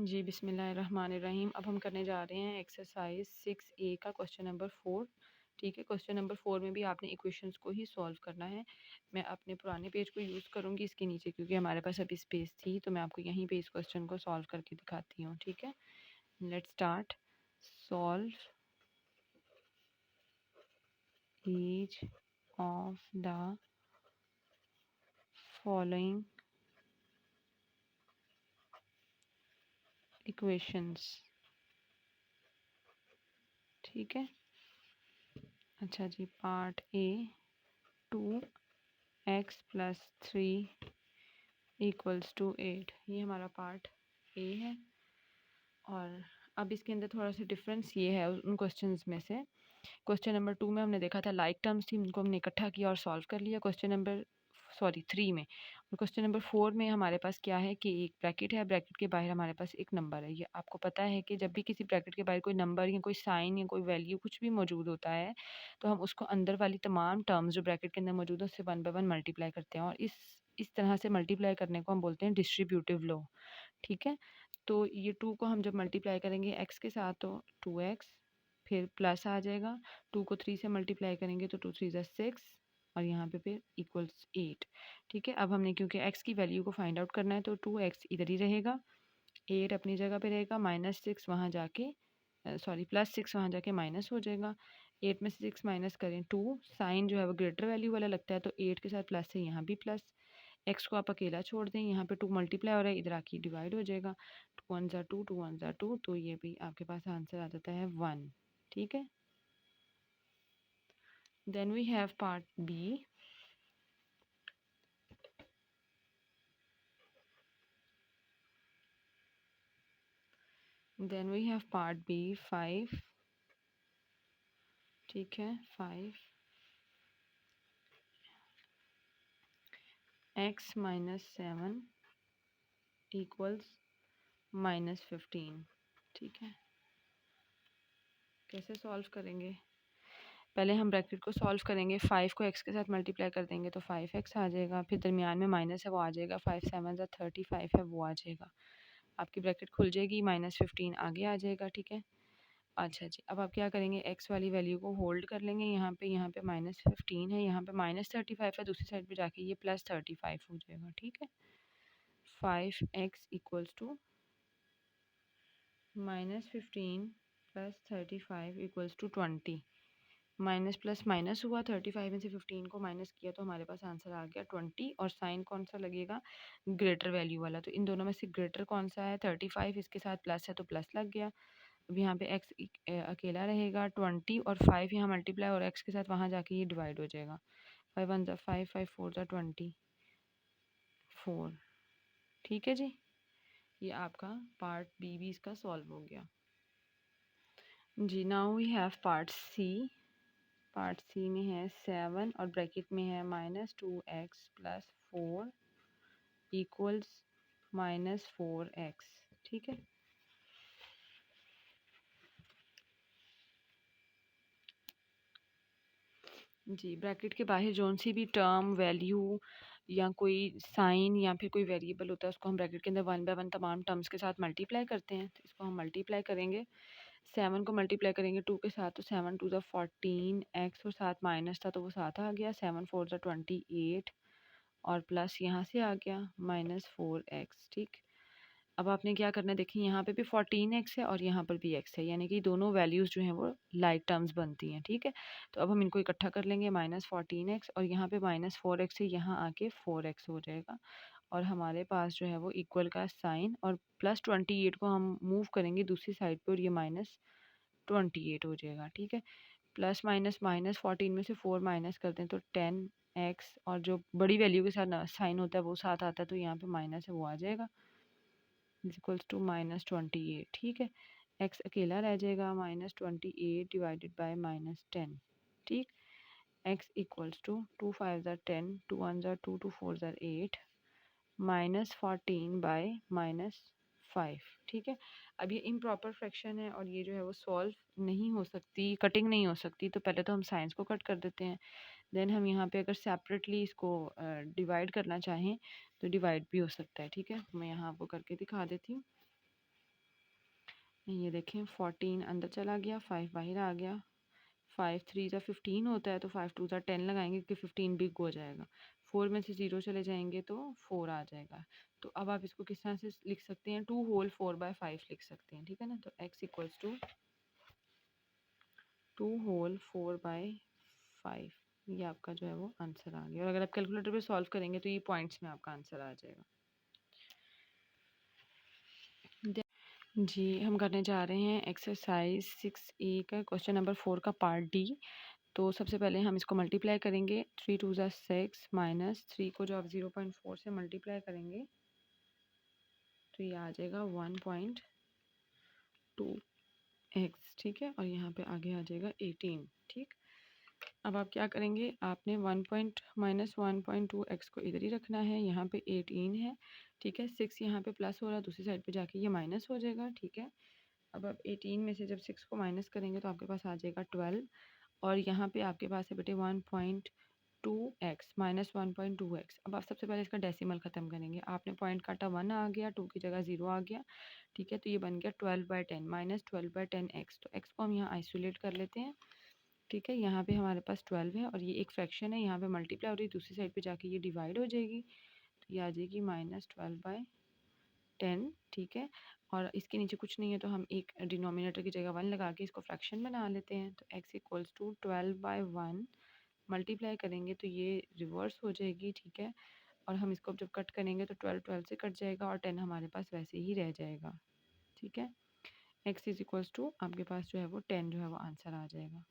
जी, बिस्मिल्लाहिर्रहमानिर्रहीम। अब हम करने जा रहे हैं एक्सरसाइज 6A का क्वेश्चन नंबर 4। ठीक है, क्वेश्चन नंबर 4 में भी आपने इक्वेशंस को ही सॉल्व करना है। मैं अपने पुराने पेज को यूज़ करूँगी इसके नीचे, क्योंकि हमारे पास अभी स्पेस थी, तो मैं आपको यहीं पे इस क्वेश्चन को सॉल्व करके दिखाती हूँ। ठीक है, let's start. Solve each of the following equations. ठीक है, अच्छा जी। Part A, 2x+3 equals to 8, ये हमारा पार्ट ए है। और अब इसके अंदर थोड़ा सा डिफरेंस ये है उन क्वेश्चंस में से। क्वेश्चन नंबर 2 में हमने देखा था लाइक टर्म्स थी, उनको हमने इकट्ठा किया और सॉल्व कर लिया क्वेश्चन नंबर 3 में। और क्वेश्चन नंबर 4 में हमारे पास क्या है कि एक ब्रैकेट है, ब्रैकेट के बाहर हमारे पास एक नंबर है। ये आपको पता है कि जब भी किसी ब्रैकेट के बाहर कोई नंबर या कोई साइन या कोई वैल्यू कुछ भी मौजूद होता है, तो हम उसको अंदर वाली तमाम टर्म्स जो ब्रैकेट के अंदर मौजूद है उससे 1 बाय 1 मल्टीप्लाई करते हैं, और इस तरह से मल्टीप्लाई करने को हम बोलते हैं डिस्ट्रीब्यूटिव लॉ। ठीक है, तो ये 2 को हम जब मल्टीप्लाई करेंगे x के साथ तो 2x, फिर प्लस आ जाएगा। 2 को 3 से मल्टीप्लाई करेंगे तो 2 3 6, और यहाँ पे फिर इक्वल्स 8। ठीक है, अब हमने क्योंकि x की वैल्यू को फाइंड आउट करना है तो 2x इधर ही रहेगा, 8 अपनी जगह पे रहेगा, -6 वहाँ जाके +6 वहाँ जाके माइनस हो जाएगा। 8 में से 6 माइनस करें 2, साइन जो है वो ग्रेटर वैल्यू वाला लगता है, तो 8 के साथ प्लस है, यहाँ भी प्लस। x को आप अकेला छोड़ दें, यहाँ पे 2 मल्टीप्लाई हो रहा है, इधर आके डिवाइड हो जाएगा। 2 1 ज़ा 2, 2 1 ज़ा 2, तो ये भी आपके पास आंसर आ जाता है 1। ठीक है, then we have part B. Then we have part B 5। ठीक है, 5 x - 7 इक्वल्स -15। ठीक है, कैसे सॉल्व करेंगे? पहले हम ब्रैकेट को सॉल्व करेंगे। 5 को x के साथ मल्टीप्लाई कर देंगे तो 5x आ जाएगा, फिर दरमियान में माइनस है वो आ जाएगा, 5 7 ज़ा 35 है वो आ जाएगा, आपकी ब्रैकेट खुल जाएगी, -15 आगे आ जाएगा। ठीक है, अच्छा जी। अब आप क्या करेंगे, x वाली वैल्यू को होल्ड कर लेंगे, यहाँ पे -15 है, यहाँ पे -35 है, दूसरी साइड पे जाके ये +35 हो जाएगा। ठीक है, 5x equals to -15 + 35 equals to 20। Minus plus minus हुआ, 35 में से 15 को माइनस किया तो हमारे पास आंसर आ गया 20। और साइन कौन सा लगेगा, ग्रेटर वैल्यू वाला, तो इन दोनों में से ग्रेटर कौन सा है, 35, इसके साथ प्लस है तो प्लस लग गया। अब यहाँ पे x अकेला रहेगा, 20 और 5 यहाँ मल्टीप्लाई और x के साथ वहाँ जाके ये डिवाइड हो जाएगा। 5 1 ज़ा 5, 5 4 ज़ा 24। ठीक है जी, ये आपका पार्ट बी भी इसका सॉल्व हो गया जी। Now we have part C. Part C में है 7 और ब्रैकेट में है -2x + 4 इक्वल्स -4x। ठीक है, जी। ब्रैकेट के बाहर जौन सी भी टर्म, वैल्यू या कोई साइन या फिर कोई वेरिएबल होता है उसको हम ब्रैकेट के अंदर 1 बाय 1 तमाम टर्म्स के साथ मल्टीप्लाई करते हैं, तो इसको हम मल्टीप्लाई करेंगे। 7 को मल्टीप्लाई करेंगे 2 के साथ तो 7 2 ज़ा 14, x और साथ माइनस था तो वो साथ आ गया, 7 4 ज़ा 28 और प्लस यहाँ से आ गया -4x। ठीक, अब आपने क्या करना है, देखिए यहाँ पे भी 14x है और यहाँ पर भी x है, यानी कि दोनों वैल्यूज़ जो हैं वो लाइक टर्म्स बनती हैं। ठीक है, तो अब हम इनको इकट्ठा कर लेंगे, -14x और यहाँ पे -4x से यहाँ आके 4x हो जाएगा, और हमारे पास जो है वो इक्वल का साइन, और +28 को हम मूव करेंगे दूसरी साइड पे और ये -28 हो जाएगा। ठीक है, प्लस माइनस -14 में से 4 माइनस करते हैं तो 10x, और जो बड़ी वैल्यू के साथ साइन होता है वो साथ आता है, तो यहाँ पे माइनस है वो आ जाएगा, इक्वल्स टू -28। ठीक है, x अकेला रह जाएगा, -28 डिवाइडेड बाय -10। ठीक, x इक्वल्स टू 2 5 ज़ा 10, 2 1 ज़ा 2, 2 4 ज़ा 8, -14 बाय -5। ठीक है, अब ये इम्प्रॉपर फ्रैक्शन है और ये जो है वो सॉल्व नहीं हो सकती, कटिंग नहीं हो सकती, तो पहले तो हम साइंस को कट कर देते हैं, देन हम यहाँ पे अगर सेपरेटली इसको डिवाइड करना चाहें तो डिवाइड भी हो सकता है। ठीक है, मैं यहाँ आपको करके दिखा देती हूँ। ये देखें 14 अंदर चला गया, 5 बाहर आ गया। 5 3 ज़ा 15 होता है, तो 5 2 ज़ा 10 लगाएंगे क्योंकि 15 बिग हो जाएगा। 4 में से 0 चले जाएंगे तो 4 आ जाएगा। तो अब आप इसको किस तरह से लिख सकते हैं, 2 होल 4/5 लिख सकते हैं, ठीक है ना। तो x इक्वल्स टू 2 होल 4/5, ये आपका जो है वो आंसर आ गया। और अगर आप कैलकुलेटर पे सॉल्व करेंगे तो ये पॉइंट्स में आपका आंसर आ जाएगा। जी, हम करने जा रहे हैं एक्सरसाइज 6A का क्वेश्चन नंबर 4 का पार्ट डी। तो सबसे पहले हम इसको मल्टीप्लाई करेंगे। 3 2 ज़ा 6 माइनस 3 को जो आप 0.4 से मल्टीप्लाई करेंगे तो ये आ जाएगा 1.2x, ठीक है। और यहाँ पे आगे आ जाएगा 18, ठीक। अब आप क्या करेंगे, आपने 1.-1.2x को इधर ही रखना है, यहाँ पे 18 है, ठीक है। 6 यहाँ पे प्लस हो रहा है, दूसरी साइड पे जाके ये माइनस हो जाएगा, ठीक है। अब आप 18 में से जब 6 को माइनस करेंगे तो आपके पास आ जाएगा 12, और यहाँ पे आपके पास है बेटे 1.2x माइनस 1.2x। अब आप सबसे पहले इसका डेसिमल ख़त्म करेंगे। आपने पॉइंट काटा 1 आ गया, 2 की जगह 0 आ गया, ठीक है। तो ये बन गया 12/10 माइनस 12/10x। तो x को हम यहाँ आइसोलेट कर लेते हैं, ठीक है। यहाँ पे हमारे पास 12 है और ये एक फ्रैक्शन है, यहाँ पे मल्टीप्लाई हो रही है, दूसरी साइड पे जाके ये डिवाइड हो जाएगी, तो ये आ जाएगी -12/10, ठीक है। और इसके नीचे कुछ नहीं है तो हम एक डिनोमिनेटर की जगह 1 लगा के इसको फ्रैक्शन बना लेते हैं। तो x इक्वल्स टू 12/1 मल्टीप्लाई करेंगे तो ये रिवर्स हो जाएगी, ठीक है। और हम इसको जब कट करेंगे तो 12 12 से कट जाएगा और 10 हमारे पास वैसे ही रह जाएगा, ठीक है। x इज इक्वल्स टू आपके पास जो है वो 10 जो है वो आंसर आ जाएगा।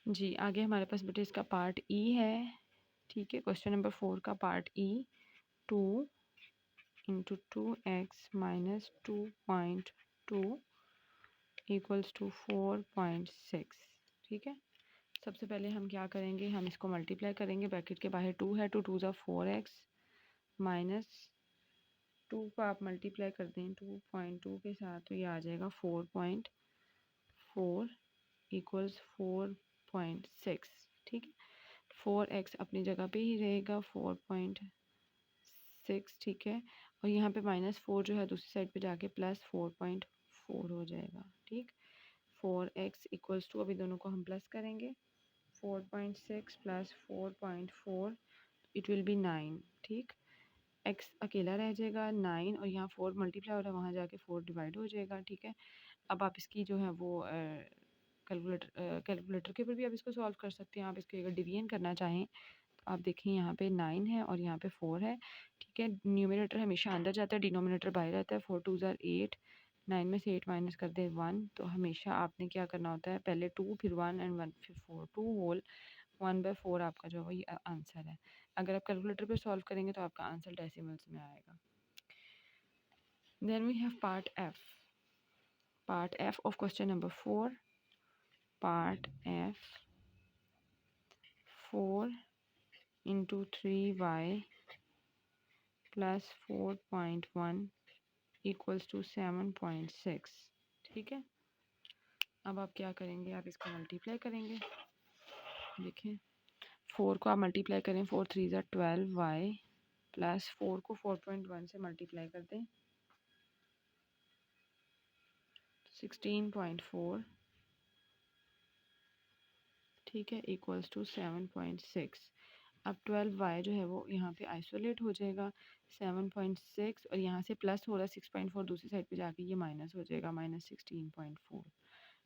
जी, आगे हमारे पास बेटे इसका पार्ट ई है, ठीक है। क्वेश्चन नंबर 4 का part E, 2 into 2x minus 2.2 equals to 4.6, ठीक है। सबसे पहले हम क्या करेंगे, हम इसको मल्टीप्लाई करेंगे। ब्रैकेट के बाहर 2 है, 2 2 ज़ा 4x माइनस 2 को आप मल्टीप्लाई कर दें 2.2 के साथ तो ये आ जाएगा 4.4 इक्वल्स 4.6, ठीक है। 4x अपनी जगह पे ही रहेगा 4.6, ठीक है। और यहाँ पे -4 जो है दूसरी साइड पे जाके +4.4 हो जाएगा, ठीक। 4x इक्वल्स टू, अभी दोनों को हम प्लस करेंगे, 4.6 प्लस 4.4 इट विल बी 9, ठीक। x अकेला रह जाएगा 9 और यहाँ 4 मल्टीप्लाई हो रहा है, वहाँ जाके 4 डिवाइड हो जाएगा, ठीक है। अब आप इसकी जो है वो कैलकुलेटर के ऊपर भी आप इसको सॉल्व कर सकते हैं। आप इसको अगर डिवीजन करना चाहें तो आप देखें यहाँ पे 9 है और यहाँ पे 4 है, ठीक है। न्यूमरेटर हमेशा अंदर जाता है, डिनोमिनेटर बाहर रहता है। 4 2 ज़ा 8, 9 में से 8 माइनस कर दे 1, तो हमेशा आपने क्या करना होता है, पहले 2 फिर 1 एंड 1 फिर 4, 2 होल 1/4 आपका जो है ये आंसर है। अगर आप कैलकुलेटर पे सॉल्व करेंगे तो आपका आंसर डेसिमल्स में आएगा। Then we have part F. Part F of question number 4, part F 4 into 3y plus 4.1 equals to 7.6, ठीक है। अब आप क्या करेंगे, आप इसको मल्टीप्लाई करेंगे। देखें 4 को आप मल्टीप्लाई करें, 4 3 ज़ा 12y प्लस 4 को 4.1 से मल्टीप्लाई कर दें 16.4, ठीक है, इक्वल्स टू 7.6। अब 12y जो है वो यहाँ पे आइसोलेट हो जाएगा 7.6 और यहाँ से प्लस हो रहा है 6.4, दूसरी साइड पे जाके ये माइनस हो जाएगा -16.4,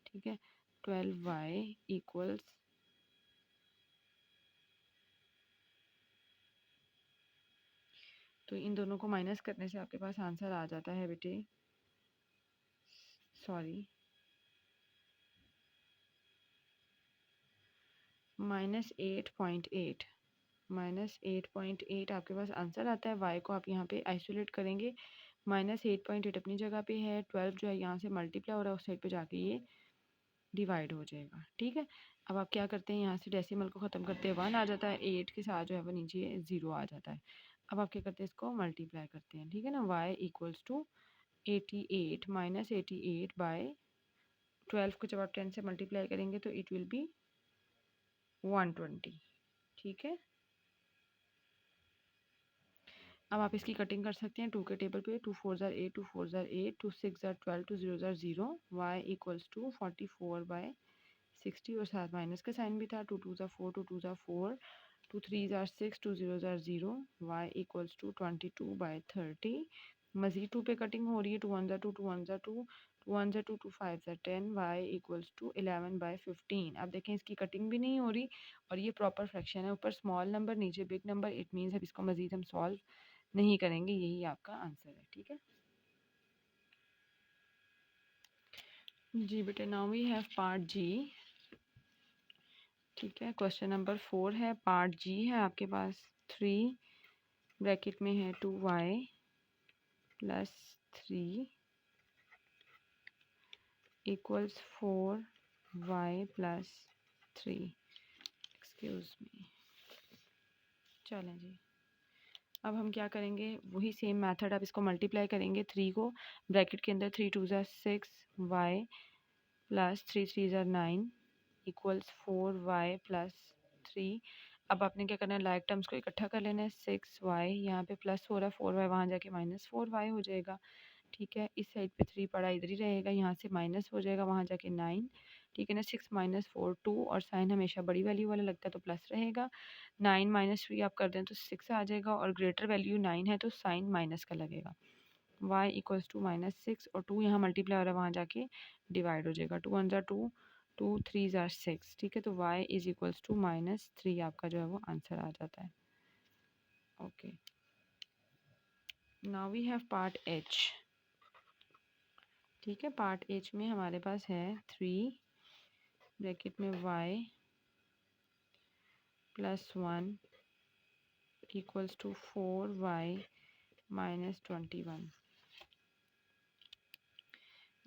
ठीक है। 12y इक्वल्स तो इन दोनों को माइनस करने से आपके पास आंसर आ जाता है बेटे, सॉरी, -8.8, -8.8 आपके पास आंसर आता है। y को आप यहाँ पे आइसोलेट करेंगे, -8.8 अपनी जगह पे है, 12 जो है यहाँ से मल्टीप्लाई हो रहा है, उस साइड पे जाके ये डिवाइड हो जाएगा, ठीक है। अब आप क्या करते हैं, यहाँ से डेसिमल को ख़त्म करते हैं 1 आ जाता है, 8 के साथ जो है वो नीचे 0 आ जाता है। अब आप क्या करते हैं, इसको मल्टीप्लाई करते हैं, ठीक है ना। y इक्वल्स टू 88 -88/12 को जब आप 10 से मल्टीप्लाई करेंगे तो इट विल बी 120, ठीक है। अब आप इसकी कटिंग कर सकते हैं 2 के टेबल पे। 2 4 ज़ार 8, 2 4 ज़ार 8, 2 6 ज़ार 12, 2 0 ज़ार 0, y इक्वल्स टू 44/60 और साथ माइनस का साइन भी था। 2 2 ज़ार 4, 2 2 ज़ार 4, 2 3 ज़ार 6, 2 0 ज़ार 0, y इक्वल्स टू 22/30। मज़ीद 2 पे कटिंग हो रही है। 2 1 ज़ार 2, 2 1 ज़ार 2, 2 1 ज़ार 2, 2 5 ज़ार 10, y इक्वल्स टू 11/15। अब देखें इसकी कटिंग भी नहीं हो रही और ये प्रॉपर फ्रैक्शन है। ऊपर स्मॉल नंबर, नीचे बिग नंबर। इट मीन्स अब इसको मज़ीद हम सॉल्व नहीं करेंगे। यही आपका आंसर है। ठीक है जी बेटे। नाउ वी हैव पार्ट जी। ठीक है, क्वेश्चन नंबर 4 है, पार्ट जी है आपके पास। 3 ब्रैकेट में है 2y plus 3 equals 4y plus 3। Excuse me. चलें जी, अब हम क्या करेंगे, वही सेम मेथड। अब इसको मल्टीप्लाई करेंगे 3 को ब्रैकेट के अंदर। 3 2 ज़ार 6 y प्लस 3 3 ज़ार 9 इक्वल्स 4y प्लस 3। अब आपने क्या करना है, लाइक टर्म्स को इकट्ठा कर लेना है। 6y यहाँ पे प्लस हो रहा है, 4y वहाँ जाके माइनस 4y हो जाएगा। ठीक है, इस साइड पे 3 पड़ा इधर ही रहेगा, यहाँ से माइनस हो जाएगा, वहाँ जाके 9। ठीक है ना। 6 माइनस 4 2 और साइन हमेशा बड़ी वैल्यू वाला लगता है तो प्लस रहेगा। 9 माइनस 3 आप कर दें तो 6 आ जाएगा और ग्रेटर वैल्यू 9 है तो साइन माइनस का लगेगा। y इक्वल्स टू -6 और 2 यहाँ मल्टीप्लाई हो रहा है, वहाँ जाके डिवाइड हो जाएगा। 2 1 ज़ार 2, 2 3 ज़ार 6। ठीक है, तो y इज इक्वल्स टू -3 आपका जो है वो आंसर आ जाता है। Okay, now we have part H. ठीक है, पार्ट एच में हमारे पास है 3 ब्रैकेट में y plus 1 equals to 4y minus 21।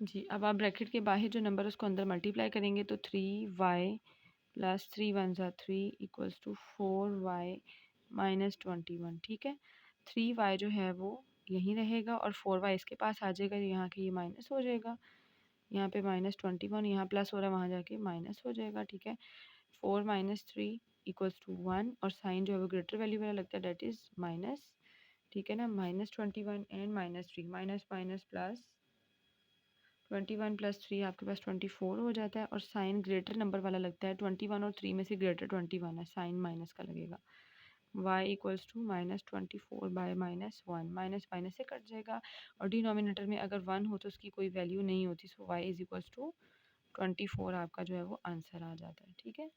जी, अब आप ब्रैकेट के बाहर जो नंबर उसको अंदर मल्टीप्लाई करेंगे तो 3y प्लस 3 1 ज़ार 3 इक्वल्स टू 4y माइनस 21। ठीक है, 3y जो है वो यहीं रहेगा और 4y इसके पास आ जाएगा, यहाँ के ये माइनस हो जाएगा। यहाँ पे -21, यहाँ प्लस हो रहा है, वहाँ जाके माइनस हो जाएगा। ठीक है, 4 माइनस 3 इक्वल्स टू 1 और साइन जो है वो ग्रेटर वैल्यू वाला लगता है, डेट इज़ माइनस। ठीक है ना, -21 and -3, minus minus plus 21 plus 3 आपके पास 24 हो जाता है और साइन ग्रेटर नंबर वाला लगता है। 21 और 3 में से ग्रेटर 21 है, साइन माइनस का लगेगा। y equals to -24/-1, minus minus से कट जाएगा और डिनोमिनेटर में अगर 1 हो तो उसकी कोई वैल्यू नहीं होती। सो y इज इक्वल्स टू 24 आपका जो है वो आंसर आ जाता है। ठीक है,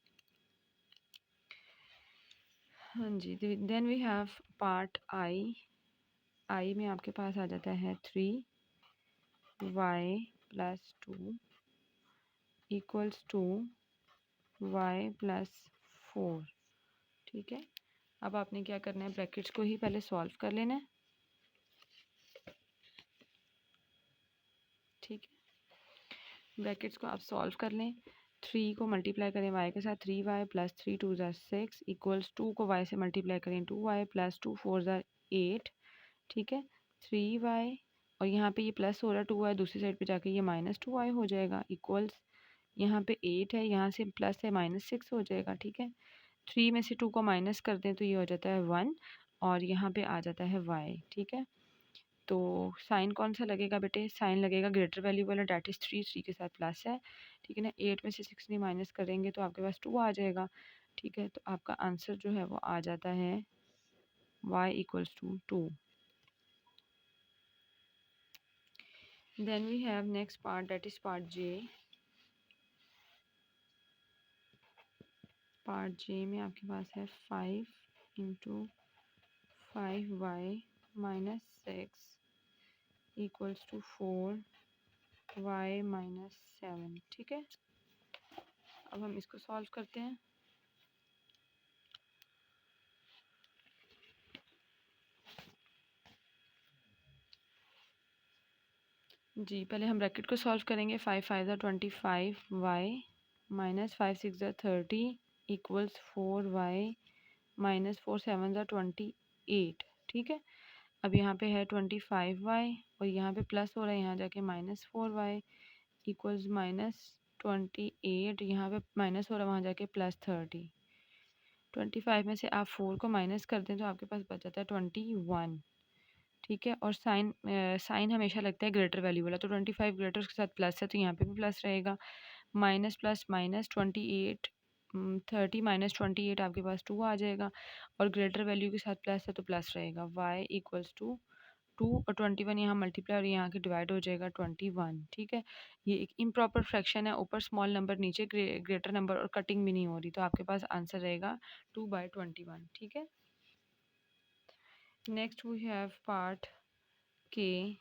हाँ जी। Then we have part I में आपके पास आ जाता है 3y plus 2 equals to y plus 4। ठीक है, अब आपने क्या करना है, ब्रैकेट्स को ही पहले सॉल्व कर लेना है। ठीक है, ब्रैकेट्स को आप सॉल्व कर लें। 3 को मल्टीप्लाई करें y के साथ, 3y प्लस 3 2 ज़ार 6 इक्वल्स 2 को y से मल्टीप्लाई करें, 2y प्लस 2 4 ज़ार 8। ठीक है, 3y और यहाँ पे ये प्लस हो रहा है 2y, दूसरी साइड पे जाके ये -2y हो जाएगा इक्वल्स, यहाँ पे 8 है, यहाँ से प्लस है -6 हो जाएगा। ठीक है, 3 में से 2 को माइनस कर दें तो ये हो जाता है 1 और यहाँ पे आ जाता है y। ठीक है, तो साइन कौन सा लगेगा बेटे, साइन लगेगा ग्रेटर वैल्यू वाला, डेट इज़ 3, 3 के साथ प्लस है। ठीक है ना, 8 में से 6 नहीं माइनस करेंगे तो आपके पास 2 आ जाएगा। ठीक है, तो आपका आंसर जो है वो आ जाता है y equals to 2। Then we have next part, that is part J. Part J में आपके पास है 5 into 5y minus 6 equals to 4y minus 7। ठीक है, अब हम इसको सॉल्व करते हैं। जी, पहले हम ब्रैकेट को सॉल्व करेंगे। 5 5 ज़ा 25y माइनस 5 6 ज़ा 30 इक्वल्स 4y माइनस 4 7 ज़ा 28। ठीक है, अब यहाँ पे है 25y और यहाँ पे प्लस हो रहा है, यहाँ जाके -4y इक्वल्स -28, यहाँ पे माइनस हो रहा है, वहाँ जाके +30। 25 में से आप 4 को माइनस कर दें तो आपके पास बच जाता है 21। ठीक है। और साइन हमेशा लगता है ग्रेटर वैल्यू वाला, तो 25 ग्रेटर उसके साथ प्लस है तो यहाँ पे भी प्लस रहेगा। माइनस प्लस माइनस 28 30 माइनस 28 आपके पास 2 आ जाएगा, और ग्रेटर वैल्यू के साथ प्लस है तो प्लस रहेगा। y इक्वल्स टू 2 और 21 यहाँ मल्टीप्लाई और यहाँ के डिवाइड हो जाएगा 21। ठीक है, ये एक इम्प्रॉपर फ्रैक्शन है, ऊपर स्मॉल नंबर नीचे ग्रेटर नंबर, और कटिंग भी नहीं हो रही, तो आपके पास आंसर रहेगा 2/21। ठीक है। नेक्स्ट वी हैव पार्ट के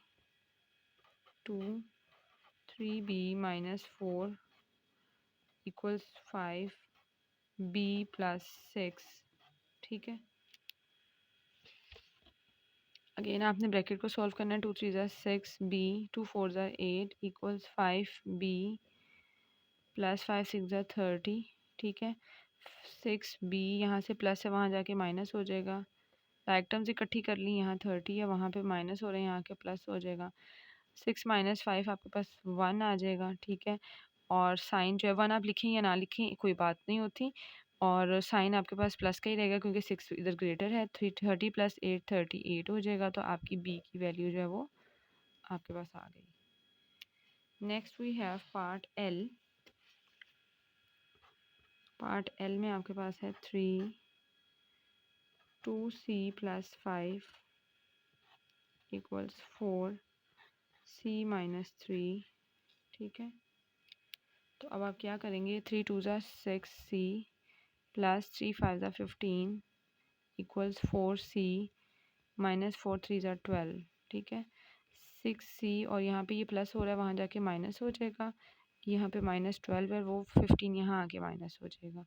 2 3b minus 4 equals 5 b plus 6। ठीक है, अगेन आपने ब्रैकेट को सॉल्व करना है। 2 3 ज़ा 6 b 2 4 ज़ा 8 इक्वल्स 5 b प्लस 5 6 ज़ा 30। ठीक है, 6 b यहाँ से प्लस है वहाँ जाके माइनस हो जाएगा। लाइक टर्म्स इकट्ठी कर ली, यहाँ 30 है वहाँ पे माइनस हो रहे हैं, यहाँ के प्लस हो जाएगा। 6 माइनस 5 आपके पास 1 आ जाएगा। ठीक है, और साइन जो है 1 आप लिखें या ना लिखें कोई बात नहीं होती, और साइन आपके पास प्लस का ही रहेगा क्योंकि 6 इधर ग्रेटर है। 30 प्लस 8 38 हो जाएगा, तो आपकी बी की वैल्यू जो है वो आपके पास आ गई। Next we have part L. Part L में आपके पास है 3 2c plus 5 equals 4c minus 3। ठीक है, तो अब आप क्या करेंगे, 3 2 ज़ा 6c प्लस 3 5 ज़ा 15 इक्वल्स 4c माइनस 4 3 ज़ा 12। ठीक है, 6c और यहाँ पे ये प्लस हो रहा है वहाँ जाके माइनस हो जाएगा, यहाँ पे माइनस 12 है, वो 15 यहाँ आके माइनस हो जाएगा।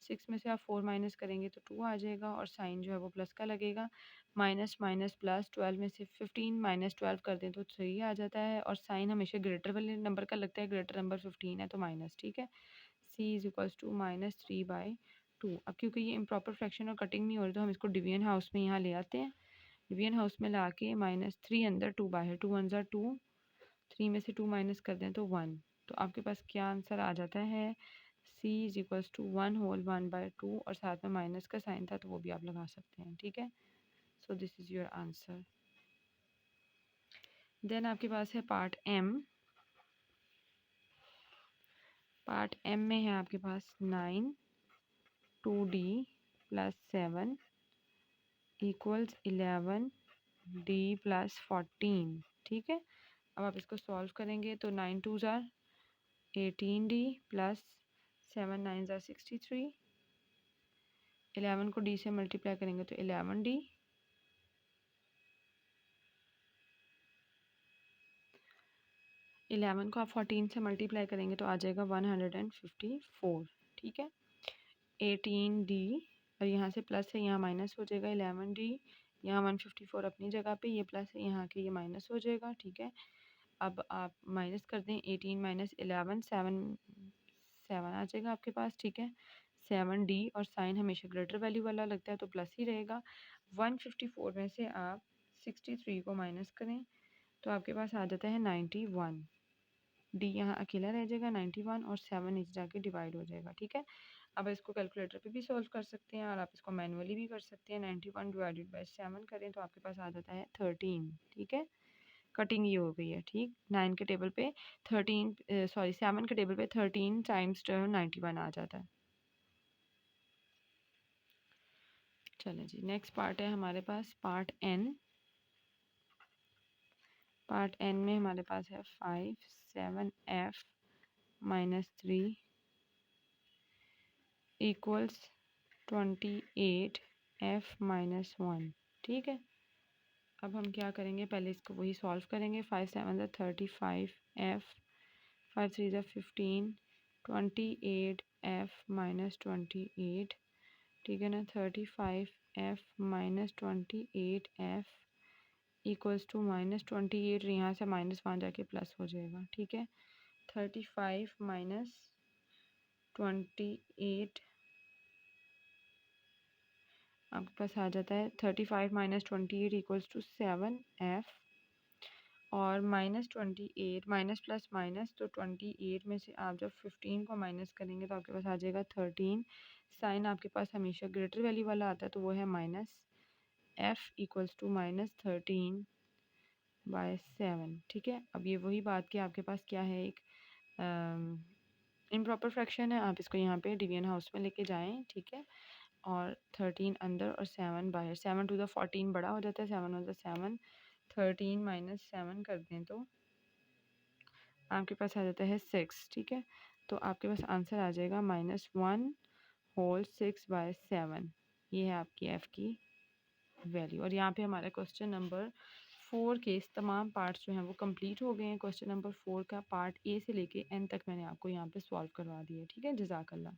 6 में से आप 4 माइनस करेंगे तो 2 आ जाएगा, और साइन जो है वो प्लस का लगेगा। माइनस माइनस प्लस 12 में से 15 माइनस 12 कर दें तो 3 आ जाता है, और साइन हमेशा ग्रेटर वाले नंबर का लगता है, ग्रेटर नंबर 15 है तो माइनस। ठीक है, c इज इक्वल्स टू -3/2। अब क्योंकि ये इम्प्रॉपर फ्रैक्शन और कटिंग नहीं हो रही तो हम इसको डिवीजन हाउस में यहाँ ले आते हैं। डिवीजन हाउस में ला के -3 अंदर 2/2, 2 1 ज़ा 2, 3 में से 2 माइनस कर दें तो 1। तो आपके पास क्या आंसर आ जाता है, c is equals to 1 whole 1/2, और साथ में माइनस का साइन था तो वो भी आप लगा सकते हैं। ठीक है, so this is your answer. Then आपके पास है पार्ट एम। पार्ट एम में है आपके पास 9 2d plus 7 equals 11 d plus 14। ठीक है, अब आप इसको सॉल्व करेंगे तो 9 2 ज़ार 18d प्लस 7 9 ज़ार 63। 11 को d से मल्टीप्लाई करेंगे तो 11d, 11 को आप 14 से मल्टीप्लाई करेंगे तो आ जाएगा 154। ठीक है, 18d और यहाँ से प्लस है यहाँ माइनस हो जाएगा, 11d यहाँ 154 अपनी जगह पे, ये प्लस है यहाँ के ये माइनस हो जाएगा। ठीक है, अब आप माइनस कर दें, 18 माइनस 11 7 आ जाएगा आपके पास। ठीक है, 7d और साइन हमेशा ग्रेटर वैल्यू वाला लगता है तो प्लस ही रहेगा। 154 में से आप 63 को माइनस करें तो आपके पास आ जाता है 91। डी यहाँ अकेला रह जाएगा 91, और 7 नीचे जाके डिवाइड हो जाएगा। ठीक है, अब इसको कैलकुलेटर पे भी सॉल्व कर सकते हैं और आप इसको मैनुअली भी कर सकते हैं। 91 डिवाइडेड बाय 7 करें तो आपके पास आ जाता है 13। ठीक है, कटिंग ये हो गई है। ठीक, 9 के टेबल पे 7 के टेबल पे 13 टाइम्स जो है 91 आ जाता है। चलें जी, नेक्स्ट पार्ट है हमारे पास पार्ट एन। पार्ट एन में हमारे पास है 5 7f minus 3 equals 28f minus 1। ठीक है, अब हम क्या करेंगे, पहले इसको वही सॉल्व करेंगे। 5 7 ज़ा 35f, 5 3 ज़ा 15, 28f माइनस 28। ठीक है ना, 35f minus 28f equals to -28, यहाँ से माइनस वहाँ जाके प्लस हो जाएगा। ठीक है, 35 माइनस 28 आपके पास आ जाता है 35 माइनस 28 इक्वल्स टू 7f, और -28 माइनस प्लस माइनस, तो 28 में से आप जब 15 को माइनस करेंगे तो आपके पास आ जाएगा 13। साइन आपके पास हमेशा ग्रेटर वैल्यू वाला आता है तो वो है -f इक्वल्स टू -13। बाय 7। ठीक है, अब ये वही बात कि आपके पास क्या है, एक इम्प्रॉपर फ्रैक्शन है, आप इसको यहाँ पे डिवीजन हाउस में लेके जाएं। ठीक है, और 13 अंदर और 7 बाहर। 7 टू द 14 बड़ा हो जाता है, 7 वन ज़ा 7, 13 माइनस 7 कर दें तो आपके पास आ जाता है 6। ठीक है, तो आपके पास आंसर आ जाएगा -1/6/7। ये है आपकी एफ़ की वैल्यू। और यहाँ पे हमारा क्वेश्चन नंबर 4 के तमाम पार्ट्स जो हैं वो कंप्लीट हो गए हैं। क्वेश्चन नंबर 4 का पार्ट ए से लेके एन तक मैंने आपको यहाँ पे सॉल्व करवा दिया। ठीक है, जज़ाकल्लाह।